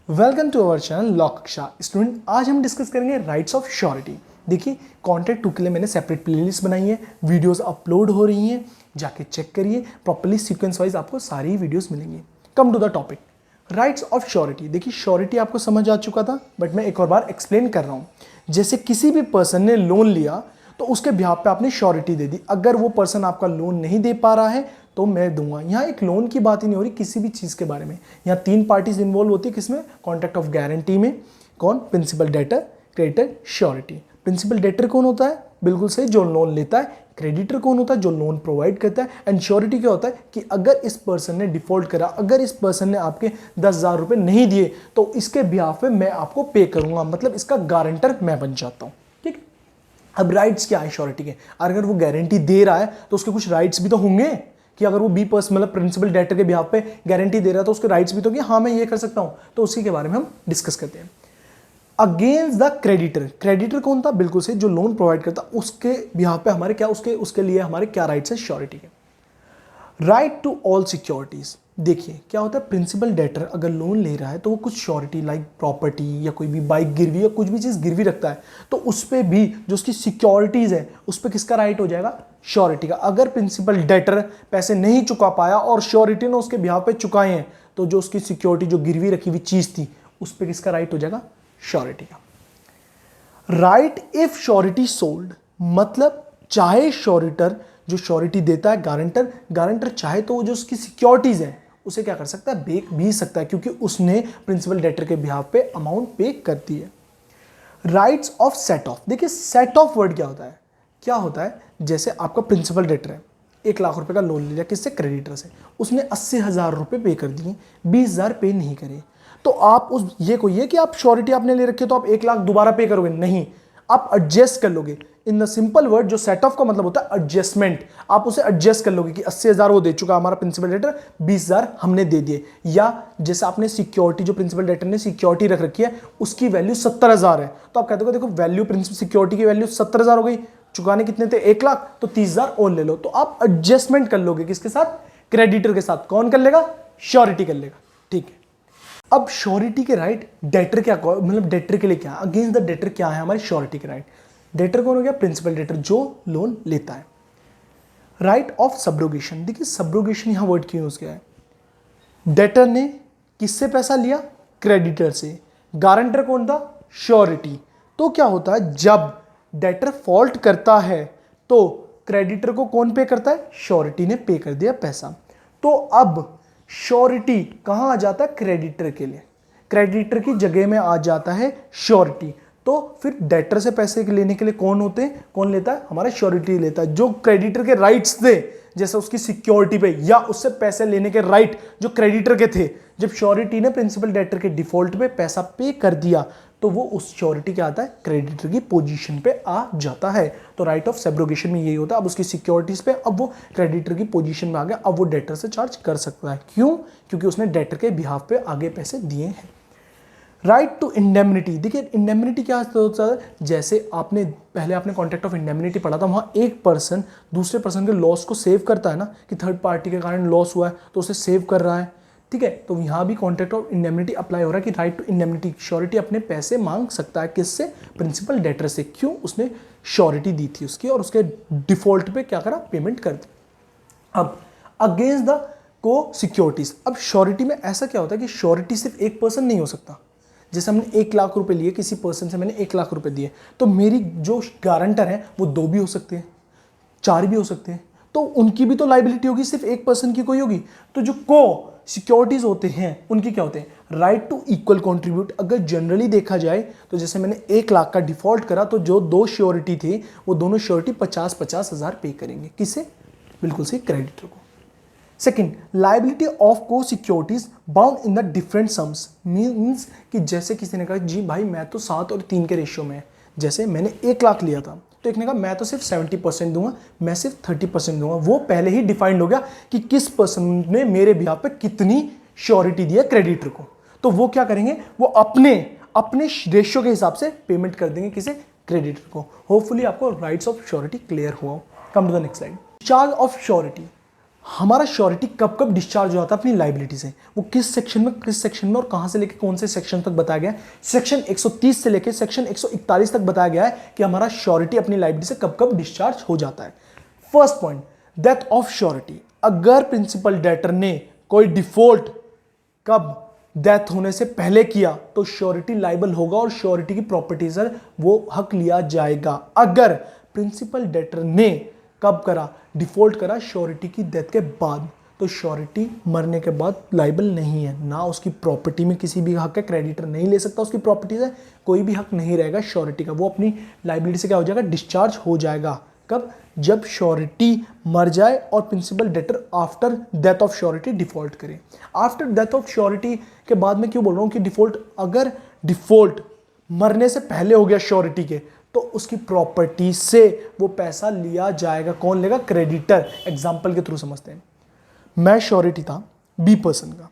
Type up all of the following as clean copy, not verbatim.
Welcome to our channel law कक्षा student. आज हम डिस्कस करेंगे राइट्स ऑफ श्योरिटी। देखिए कॉन्ट्रैक्ट 2 के लिए मैंने सेपरेट प्लेलिस्ट बनाई है, वीडियोस अपलोड हो रही हैं, जाके चेक करिए प्रॉपर्ली सीक्वेंस वाइज आपको सारी वीडियोस मिलेंगी। Come to the topic, rights of surety. देखिए श्योरिटी आपको समझ आ चुका था बट मैं एक और बार एक्सप्लेन कर रहा हूँ। जैसे किसी भी पर्सन ने लोन लिया तो उसके बिहाफ पे आपने श्योरिटी दे दी। अगर वो पर्सन आपका लोन नहीं दे पा रहा है तो मैं दूंगा। यहाँ एक लोन की बात ही नहीं हो रही, किसी भी चीज़ के बारे में। यहाँ 3 पार्टीज इन्वॉल्व होती है किसमें, कॉन्ट्रैक्ट ऑफ गारंटी में। कौन? Principal debtor, creditor, surety. Principal debtor कौन होता है? बिल्कुल सही, जो लोन लेता है। क्रेडिटर कौन होता है? जो लोन प्रोवाइड करता है। एंड श्योरिटी क्या होता है कि अगर इस पर्सन ने डिफॉल्ट करा, अगर इस पर्सन ने आपके 10,000 रुपये नहीं दिए तो इसके बिहाफ पे मैं आपको पे करूंगा, मतलब इसका गारंटर मैं बन जाता हूँ। ठीक है, अब राइट्स क्या है श्योरिटी के? अगर वो गारंटी दे रहा है तो उसके कुछ राइट्स भी तो होंगे कि अगर वो बी पर्सन मतलब प्रिंसिपल डेटर के बिहाफ पे गारंटी दे रहा है तो उसके राइट्स भी तो कि हाँ मैं ये कर सकता हूं। तो उसी के बारे में हम डिस्कस करते हैं। अगेंस्ट द क्रेडिटर, क्रेडिटर कौन था? बिल्कुल सही, जो लोन प्रोवाइड करता, उसके बिहाफ पे हमारे क्या उसके लिए हमारे क्या राइट्स है श्योरिटी के। Right to all securities. देखिए क्या होता है, प्रिंसिपल डेटर अगर लोन ले रहा है तो वो कुछ श्योरिटी लाइक प्रॉपर्टी या कोई भी बाइक गिरवी या कुछ भी चीज़ गिरवी रखता है तो उस पर भी जो उसकी सिक्योरिटीज़ है उस पर किसका राइट हो जाएगा? श्योरिटी का। अगर प्रिंसिपल डेटर पैसे नहीं चुका पाया और श्योरिटी ने उसके बिहाफ पे चुकाए हैं तो जो उसकी सिक्योरिटी जो गिरवी रखी हुई चीज़ थी उस पर किसका राइट हो जाएगा? श्योरिटी का। राइट इफ श्योरिटी सोल्ड, मतलब चाहे श्योरिटर जो श्योरिटी देता है गारंटर चाहे तो जो उसकी सिक्योरिटीज है उसे क्या कर सकता है? बेच भी सकता है, क्योंकि उसने प्रिंसिपल डेटर के बिहाफ पे अमाउंट पे कर दी है। Rights of set of. देखिए सेट ऑफ वर्ड क्या होता है? क्या होता है, जैसे आपका प्रिंसिपल डेटर है, 1 लाख रुपए का लोन लिया किससे? क्रेडिटर से। उसने 80,000 रुपए पे कर दिए, 20,000 पे नहीं करे तो आप उस ये कोई है कि आप श्योरिटी आपने ले रखी है तो आप 1 लाख दोबारा पे करोगे? नहीं, आप एडजस्ट कर लोगे। इन द सिंपल वर्ड जो सेट ऑफ का मतलब होता है एडजस्टमेंट, आप उसे एडजस्ट कर लोगे कि 80,000 वो दे चुका हमारा प्रिंसिपल डेटर, 20,000 हमने दे दिए। या जैसे आपने सिक्योरिटी, जो प्रिंसिपल डेटर ने सिक्योरिटी रख रखी है उसकी वैल्यू 70,000 है तो आप कहते हो देखो वैल्यू प्रिंसिपल सिक्योरिटी की वैल्यू 70,000 हो गई, चुकाने कितने थे? 1 लाख, तो 30,000 और ले लो। तो आप एडजस्टमेंट कर लोगे किसके साथ? क्रेडिटर के साथ। कौन कर लेगा? श्योरिटी कर लेगा। ठीक है, अब श्योरिटी के राइट डेटर क्या, मतलब डेटर के लिए क्या, अगेंस्ट द डेटर क्या है हमारे श्योरिटी के राइट? डेटर कौन हो गया? प्रिंसिपल डेटर जो लोन लेता है। Right of subrogation. देखिए सब्रोगेशन यहां वर्ड क्यों यूज किया है? डेटर ने किससे पैसा लिया? क्रेडिटर से। गारंटर कौन था? श्योरिटी। तो क्या होता है, जब डेटर फॉल्ट करता है तो क्रेडिटर को कौन पे करता है? श्योरिटी ने पे कर दिया पैसा। तो अब श्योरिटी कहां आ जाता है? क्रेडिटर के लिए। क्रेडिटर की जगह में आ जाता है श्योरिटी। तो फिर डेटर से पैसे लेने के लिए कौन होते हैं? कौन लेता है? हमारा श्योरिटी लेता है। जो क्रेडिटर के राइट्स थे, जैसे उसकी सिक्योरिटी पे या उससे पैसे लेने के राइट जो क्रेडिटर के थे, जब श्योरिटी ने प्रिंसिपल डेटर के डिफॉल्ट पे पैसा पे कर दिया तो वो उस श्योरिटी क्या आता है? क्रेडिटर की पोजीशन पे आ जाता है। तो राइट ऑफ सब्रोगेशन में यही होता है। अब उसकी सिक्योरिटीज पे अब वो क्रेडिटर की पोजीशन में आ गया, अब वो डेटर से चार्ज कर सकता है। क्यों? क्योंकि उसने डेटर के बिहाफ पे आगे पैसे दिए हैं। Right to indemnity. देखिए इंडेमनिटी क्या होता है, जैसे आपने पहले आपने कॉन्ट्रैक्ट ऑफ इंडेमनिटी पढ़ा था, वहाँ एक पर्सन दूसरे पर्सन के लॉस को सेव करता है ना, कि थर्ड पार्टी के कारण लॉस हुआ है तो उसे सेव कर रहा है। ठीक है, तो यहाँ भी कॉन्ट्रैक्ट ऑफ इंडेमनिटी अप्लाई हो रहा है कि राइट टू इंडेमनिटी, श्योरिटी अपने पैसे मांग सकता है किससे? प्रिंसिपल डेटर से। क्यों? उसने श्योरिटी दी थी उसकी और उसके डिफॉल्ट पे क्या करा? पेमेंट कर दी। अब अगेंस्ट द को सिक्योरिटीज। अब श्योरिटी में ऐसा क्या होता है कि श्योरिटी सिर्फ एक पर्सन नहीं हो सकता। जैसे हमने 1 लाख रुपए लिए किसी पर्सन से, मैंने 1 लाख रुपए दिए, तो मेरी जो गारंटर है वो 2 भी हो सकते हैं, 4 भी हो सकते हैं, तो उनकी भी तो लाइबिलिटी होगी, सिर्फ एक पर्सन की कोई होगी। तो जो को सिक्योरिटीज होते हैं उनकी क्या होते हैं? Right to equal contribute. अगर जनरली देखा जाए तो जैसे मैंने 1 लाख का डिफॉल्ट करा तो जो 2 श्योरिटी थे वो दोनों श्योरिटी 50,000 पे करेंगे। किसे? बिल्कुल से क्रेडिटर को। सेकेंड, लाइबिलिटी ऑफ को securities bound in the different sums. Means कि जैसे किसी ने कहा जी भाई मैं तो 7 और 3 के रेशियो में है, जैसे मैंने 1 लाख लिया था तो एक ने कहा मैं तो सिर्फ 70% दूंगा, मैं सिर्फ 30% दूंगा। वो पहले ही डिफाइंड हो गया कि किस पर्सन ने मेरे बिहाफ पे कितनी श्योरिटी दी है क्रेडिटर को। तो वो क्या करेंगे? वो अपने रेशियो के हिसाब से पेमेंट कर देंगे किसे? क्रेडिटर को। होपफुली आपको राइट्स ऑफ श्योरिटी क्लियर हुआ। Come to the next slide. Charge of surety. हमारा श्योरिटी कब कब डिस्चार्ज हो जाता है अपनी लाइबिलिटी से, वो किस सेक्शन में और कहां से लेके कौन से सेक्शन तक बताया गया है। सेक्शन 130 से लेके सेक्शन 141 तक बताया गया है कि हमारा श्योरिटी अपनी लाइबिलिटी से कब कब डिस्चार्ज हो जाता है। First point, death of surety. अगर प्रिंसिपल डेटर ने कोई डिफॉल्ट कब डेथ होने से पहले किया तो श्योरिटी लाइबल होगा और श्योरिटी की प्रॉपर्टी से वो हक लिया जाएगा। अगर प्रिंसिपल डेटर ने कब करा, डिफॉल्ट करा श्योरिटी की डेथ के बाद, तो श्योरिटी मरने के बाद लाइबल नहीं है, ना उसकी प्रॉपर्टी में किसी भी हक है, क्रेडिटर नहीं ले सकता उसकी प्रॉपर्टी से, कोई भी हक नहीं रहेगा श्योरिटी का, वो अपनी लाइबिलिटी से क्या हो जाएगा, डिस्चार्ज हो जाएगा। कब, जब श्योरिटी मर जाए और principal debtor after death of surety default करे। आफ्टर डेथ ऑफ श्योरिटी के बाद में क्यों बोल रहा हूं कि डिफॉल्ट, अगर डिफॉल्ट मरने से पहले हो गया श्योरिटी के तो उसकी प्रॉपर्टी से वो पैसा लिया जाएगा। कौन लेगा, क्रेडिटर। एग्जांपल के थ्रू समझते हैं, मैं श्योरिटी था बी पर्सन का,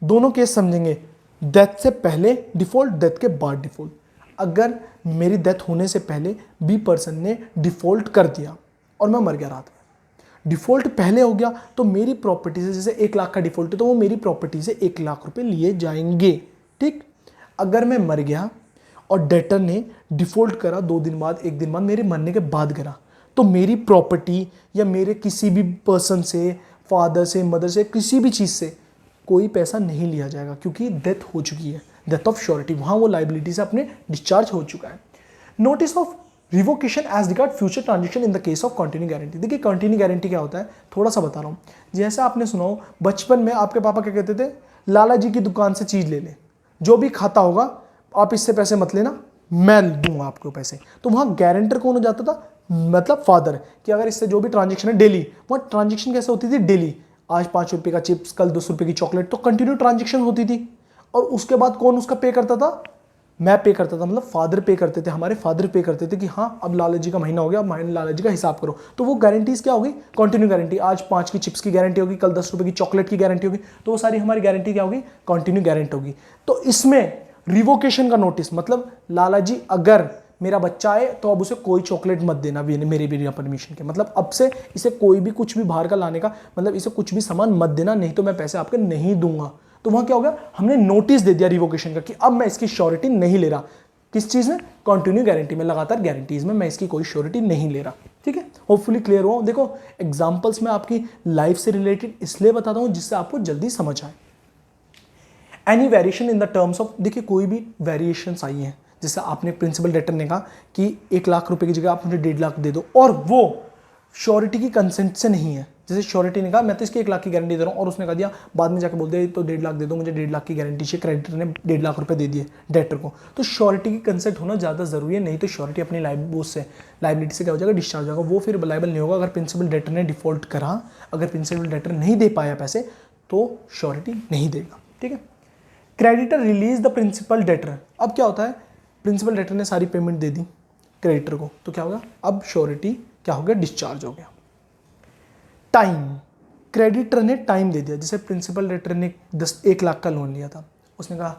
दोनों केस समझेंगे, डेथ से पहले डिफॉल्ट, डेथ के बाद डिफॉल्ट। अगर मेरी डेथ होने से पहले बी पर्सन ने डिफॉल्ट कर दिया और मैं मर गया रात में, डिफॉल्ट पहले हो गया तो मेरी प्रॉपर्टी से, जैसे 1 लाख का डिफॉल्ट है तो वो मेरी प्रॉपर्टी से 1 लाख रुपए लिए जाएंगे। ठीक, अगर मैं मर गया और डेटर ने डिफॉल्ट करा 2 दिन बाद, 1 दिन बाद, मेरे मरने के बाद करा, तो मेरी प्रॉपर्टी या मेरे किसी भी पर्सन से, फादर से, मदर से, किसी भी चीज़ से कोई पैसा नहीं लिया जाएगा क्योंकि डेथ हो चुकी है, डेथ ऑफ श्योरिटी, वहाँ वो लाइबिलिटी से अपने डिस्चार्ज हो चुका है। Notice of revocation as regard future transaction in the case of continue guarantee. देखिए कंटिन्यू गारंटी क्या होता है, थोड़ा सा बता रहा हूँ। जैसे आपने सुना हो बचपन में आपके पापा क्या कहते थे, लाला जी की दुकान से चीज़ ले ले, जो भी खाता होगा आप इससे पैसे मत लेना, मैं दूंगा आपको पैसे। तो वहाँ गारंटर कौन हो जाता था, मतलब फादर, कि अगर इससे जो भी ट्रांजेक्शन है डेली, वहाँ ट्रांजेक्शन कैसे होती थी, डेली, आज 5 रुपये का चिप्स, कल 10 रुपये की चॉकलेट, तो कंटिन्यू ट्रांजेक्शन होती थी। और उसके बाद कौन उसका पे करता था, मैं पे करता था, मतलब फादर पे करते थे, हमारे फादर पे करते थे कि हाँ अब लाला जी का महीना हो गया, अब लाला जी का हिसाब करो। तो वो गारंटीज क्या होगी, कंटिन्यू गारंटी। आज 5 की चिप्स की गारंटी होगी, कल 10 रुपये की चॉकलेट की गारंटी होगी, तो वो सारी हमारी गारंटी क्या होगी, कंटिन्यू गारंटी होगी। तो इसमें रिवोकेशन का नोटिस, मतलब लाला जी अगर मेरा बच्चा आए तो अब उसे कोई चॉकलेट मत देना मेरे बिना परमिशन के, मतलब अब से इसे कोई भी कुछ भी बाहर का लाने का, मतलब इसे कुछ भी सामान मत देना, नहीं तो मैं पैसे आपके नहीं दूंगा। तो वहां क्या हो गया, हमने नोटिस दे दिया रिवोकेशन का कि अब मैं इसकी श्योरिटी नहीं ले रहा। किस चीज में, कंटिन्यू गारंटी में, लगातार गारंटीज में मैं इसकी कोई श्योरिटी नहीं ले रहा। ठीक है, होपफुली क्लियर हुआ। देखो एग्जांपल्स में आपकी लाइफ से रिलेटेड इसलिए बताता हूं जिससे आपको जल्दी समझ आए। Any variation in the terms of, देखिए कोई भी वेरिएशंस आई हैं, जैसे आपने प्रिंसिपल डेटर ने कहा कि 1 लाख रुपए की जगह आप मुझे 1.5 लाख दे दो, और वो श्योरिटी की कंसेंट से नहीं है। जैसे श्योरिटी ने कहा मैं तो इसकी 1 लाख की गारंटी दे रहा हूँ, और उसने कहा दिया, बाद में जाकर बोल दिया तो 1.5 लाख दे दो, मुझे 1.5 लाख की गारंटी चाहिए, क्रेडिटर ने 1.5 लाख रुपए दे दिए डेटर को, तो श्योरिटी की कंसेंट होना ज़्यादा जरूरी है, नहीं तो श्योरिटी अपनी लाइबिलिटी से क्या हो जाएगा, डिस्चार्ज होगा, वो फिर लाइबल नहीं होगा। अगर प्रिंसिपल डेटर ने डिफॉल्ट करा, अगर प्रिंसिपल डेटर नहीं दे पाया पैसे, तो श्योरिटी नहीं देगा। ठीक है, creditor release the principal debtor. अब क्या होता है, प्रिंसिपल डेटर ने सारी पेमेंट दे दी क्रेडिटर को, तो क्या होगा, अब श्योरिटी क्या हो गया, डिस्चार्ज हो गया। टाइम, क्रेडिटर ने टाइम दे दिया, जैसे प्रिंसिपल डेटर ने 1 लाख का लोन लिया था, उसने कहा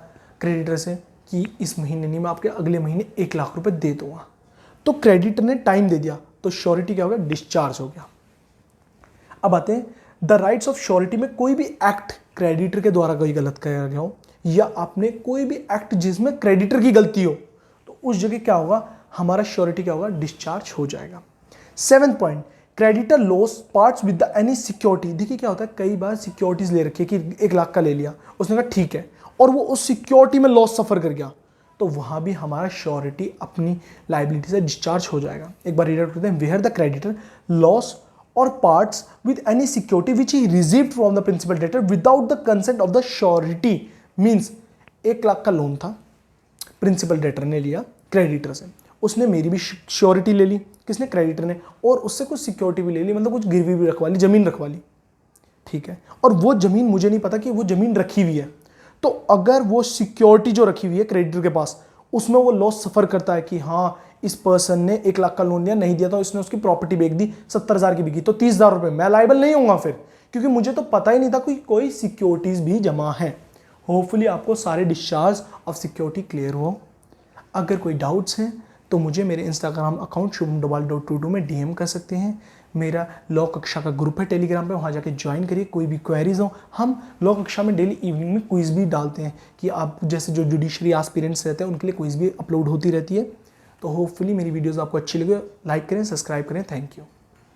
क्रेडिटर से कि इस महीने नहीं, मैं आपके अगले महीने 1 लाख रुपए दे दूंगा, तो क्रेडिटर ने टाइम दे दिया, तो श्योरिटी क्या हो गया, डिस्चार्ज हो गया। अब आते हैं द राइट्स ऑफ श्योरिटी में, कोई भी एक्ट क्रेडिटर के द्वारा कोई गलत किया गया हो, या आपने कोई भी एक्ट जिसमें क्रेडिटर की गलती हो, तो उस जगह क्या होगा, हमारा श्योरिटी क्या होगा, डिस्चार्ज हो जाएगा। 7th point, creditor loss parts with the any security. देखिए क्या होता है, कई बार सिक्योरिटीज ले रखी है कि 1 लाख का ले लिया, उसने कहा ठीक है, और वो उस सिक्योरिटी में लॉस सफर कर गया, तो वहां भी हमारा श्योरिटी अपनी लाइबिलिटी से डिस्चार्ज हो जाएगा। एक बार रीड आउट करते हैं, where the creditor loss or parts with any security which he received from the principal debtor without the consent of the surety। means 1 lakh का लोन था, प्रिंसिपल डेटर ने लिया क्रेडिटर से, उसने मेरी भी श्योरिटी ले ली, किसने, क्रेडिटर ने, और उससे कुछ सिक्योरिटी भी ले ली, मतलब कुछ गिरवी भी रखवा ली, जमीन रखवा ली। ठीक है, और वो जमीन मुझे नहीं पता कि वो जमीन रखी हुई है, तो अगर वो सिक्योरिटी जो रखी हुई है क्रेडिटर के पास, उसमें वो लॉस सफर करता है कि हाँ इस पर्सन ने 1 लाख का लोन लिया, नहीं दिया, तो इसने उसकी प्रॉपर्टी बेच दी, 70,000 की बिकी, तो 30,000 रुपए, मैं लाइबल नहीं होऊंगा फिर, क्योंकि मुझे तो पता ही नहीं था कोई सिक्योरिटीज भी जमा है। होपफुली आपको सारे डिस्चार्ज ऑफ सिक्योरिटी क्लियर हो। अगर कोई डाउट्स हैं तो मुझे मेरे इंस्टाग्राम अकाउंट शुभम डोभाल.22 में DM कर सकते हैं। मेरा लॉ कक्षा का ग्रुप है टेलीग्राम पे, वहाँ जाके ज्वाइन करिए। कोई भी क्वेरीज हो, हम लॉ कक्षा में डेली इवनिंग में क्विज भी डालते हैं कि आप जैसे जो जुडिशरी एस्पिरेंट्स रहते हैं उनके लिए क्विज भी अपलोड होती रहती है। तो होपफुली मेरी वीडियोज़ आपको अच्छी लगे, लाइक करें, सब्सक्राइब करें। Thank you.